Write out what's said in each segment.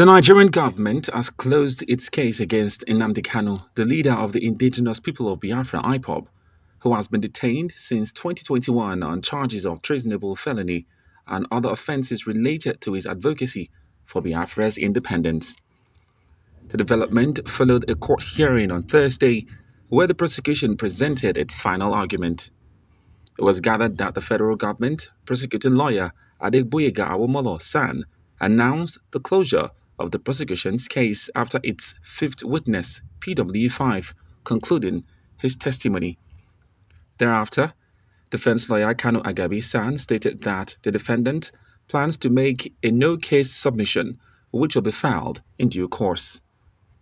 The Nigerian government has closed its case against Nnamdi Kanu, the leader of the indigenous people of Biafra IPOB, who has been detained since 2021 on charges of treasonable felony and other offences related to his advocacy for Biafra's independence. The development followed a court hearing on Thursday where the prosecution presented its final argument. It was gathered that the federal government, prosecuting lawyer Adegboyega Awomolo San, announced the closure of the prosecution's case after its fifth witness, PW5, concluding his testimony. Thereafter, defense lawyer Kanu Agabi San stated that the defendant plans to make a no-case submission, which will be filed in due course.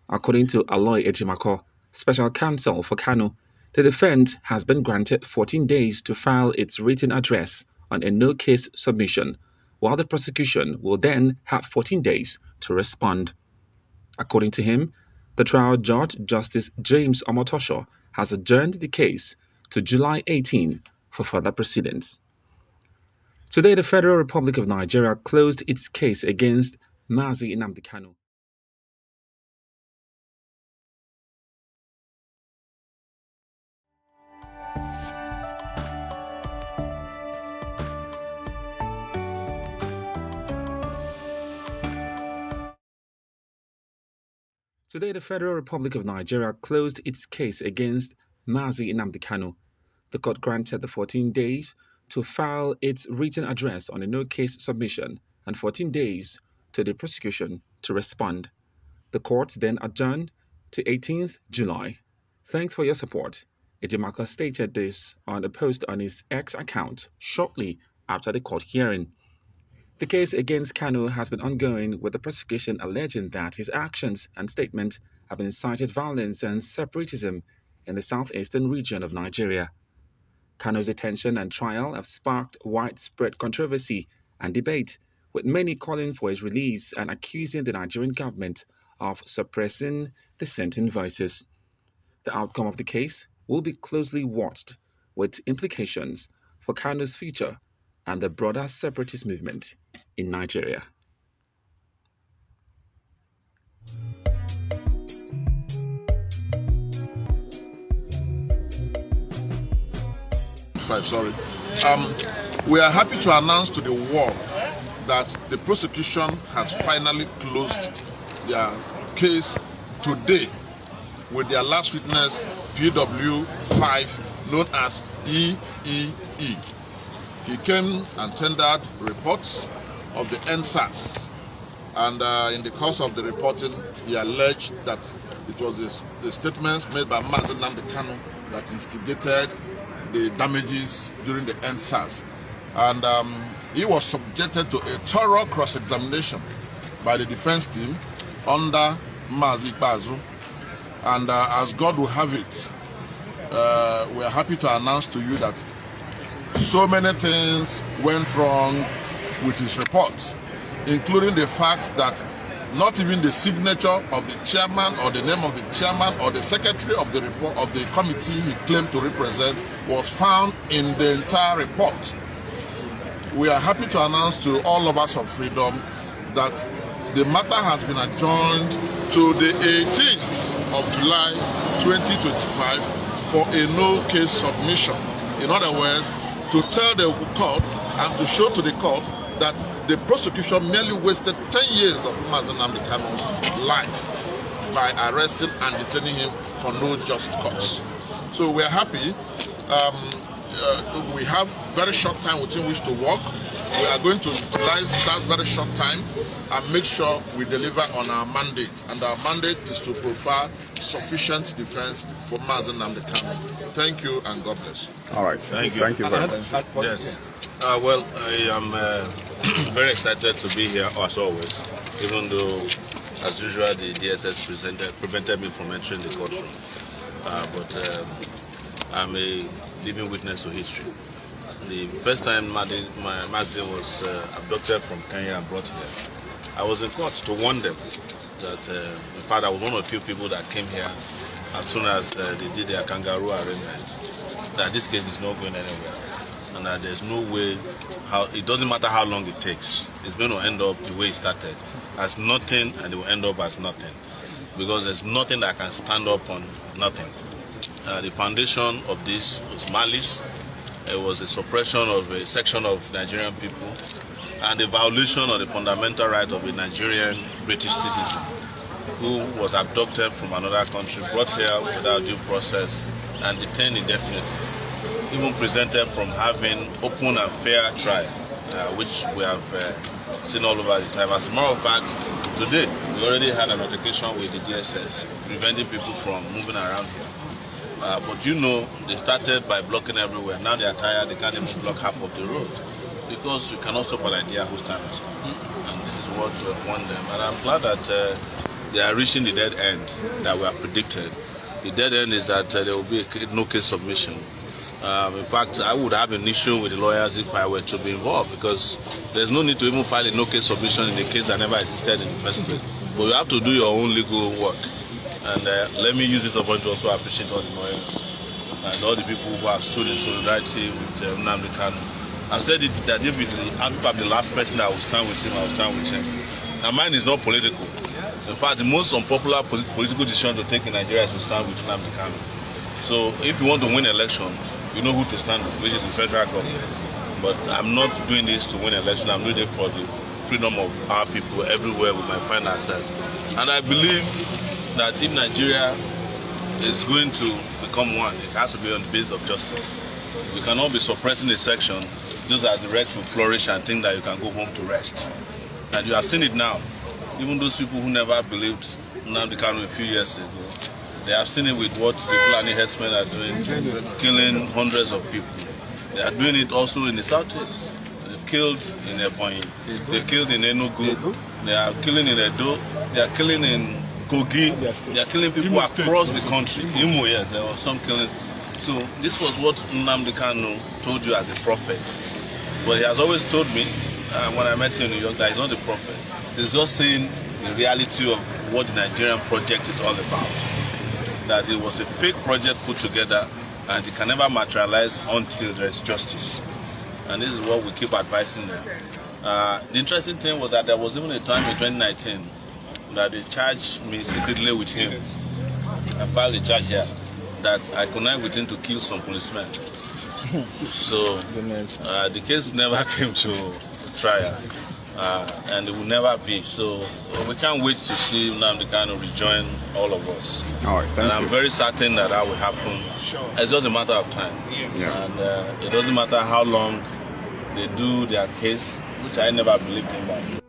According to Aloy Ejimako, special counsel for Kanu, the defense has been granted 14 days to file its written address on a no-case submission, while the prosecution will then have 14 days to respond. According to him, the trial judge, Justice James Omotosho, has adjourned the case to July 18 for further proceedings. Today, the Federal Republic of Nigeria closed its case against Mazi Nnamdi Kanu. Today, the Federal Republic of Nigeria closed its case against Mazi Nnamdi Kanu. The court granted the 14 days to file its written address on a no-case submission and 14 days to the prosecution to respond. The court then adjourned to 18th July. Thanks for your support. Ejimaka stated this on a post on his X account shortly after the court hearing. The case against Kanu has been ongoing, with the prosecution alleging that his actions and statements have incited violence and separatism in the southeastern region of Nigeria. Kanu's detention and trial have sparked widespread controversy and debate, with many calling for his release and accusing the Nigerian government of suppressing dissenting voices. The outcome of the case will be closely watched, with implications for Kanu's future and the broader separatist movement in Nigeria. We are happy to announce to the world that the prosecution has finally closed their case today with their last witness, PW5, known as EEE. He came and tendered reports of the NSAS, and in the course of the reporting, he alleged that it was the statements made by Mazi Nnamdi Kanu that instigated the damages during the NSAS. And he was subjected to a thorough cross-examination by the defense team under Mazi Bazu. And as God will have it, we are happy to announce to you that so many things went wrong with his report, including the fact that not even the signature of the chairman or the name of the chairman or the secretary of the report of the committee he claimed to represent was found in the entire report. We are happy to announce to all lovers of freedom that the matter has been adjourned to the 18th of July 2025 for a no-case submission. In other words, to tell the court and to show to the court that the prosecution merely wasted 10 years of Mazi Nnamdi Kanu's life by arresting and detaining him for no just cause. So we are happy. We have very short time within which to work. We are going to utilize that very short time and make sure we deliver on our mandate. And our mandate is to provide sufficient defense for Mazi Nnamdi Kanu. Thank you and God bless you. All right. Thank you very much. Yes. Well, I am very excited to be here as always, even though, as usual, the DSS prevented me from entering the courtroom. But I'm a living witness to history. The first time Mazi was abducted from Kenya and brought here, I was in court to warn them that, in fact, I was one of the few people that came here as soon as they did their kangaroo arraignment, that this case is not going anywhere. and that there's no way, it doesn't matter how long it takes, it's going to end up the way it started, as nothing, and it will end up as nothing, because there's nothing that can stand up on nothing. The foundation of this was malice. It was a suppression of a section of Nigerian people and a violation of the fundamental right of a Nigerian British citizen who was abducted from another country, brought here without due process, and detained indefinitely, even presented from having open and fair trial, which we have seen all over the time. As a matter of fact, today we already had an altercation with the DSS, preventing people from moving around here. But you know, they started by blocking everywhere. Now they are tired, they can't even block half of the road, because you cannot stop an idea whose time is come. And this is what we want them. And I'm glad that they are reaching the dead end that we have predicted. The dead end is that there will be a no-case submission. In fact, I would have an issue with the lawyers if I were to be involved, because there's no need to even file a no-case submission in a case that never existed in the first place. But you have to do your own legal work. And let me use this opportunity to also appreciate all the lawyers and all the people who have stood in solidarity with Nnamdikanu. I've said it that if I'm the last person that will stand with him, I will stand with him. And mine is not political. In fact, the most unpopular political decision to take in Nigeria is to stand with Nnamdikanu. So if you want to win election, you know who to stand with, which is the federal government. But I'm not doing this to win election. I'm doing it for the freedom of our people everywhere we might find ourselves. And I believe that if Nigeria is going to become one, it has to be on the basis of justice. We cannot be suppressing a section just as the rest will flourish and think that you can go home to rest. And you have seen it now. Even those people who never believed Nnamdi a few years ago, they have seen it with what the Fulani herdsmen are doing, killing hundreds of people. They are doing it also in the southeast. They killed in Ebonyi, they killed in Enugu, they are killing in Edo, they are killing in Kogi, they are killing people across the country. Imo, yes, there was some killing. So this was what Nnamdi told you as a prophet. But he has always told me, when I met him in New York, that he's not a prophet. He's just saying the reality of what the Nigerian project is all about. That it was a fake project put together and it can never materialize until there is justice. And this is what we keep advising them. The interesting thing was that there was even a time in 2019 that they charged me secretly with him. I filed a charge here that I connived with him to kill some policemen. So the case never came to trial, and it will never be. So we can't wait to see Nnamdi rejoin all of us. All right, and I'm very certain that will happen. Sure. It's just a matter of time. Yeah. And it doesn't matter how long they do their case, which I never believed in that.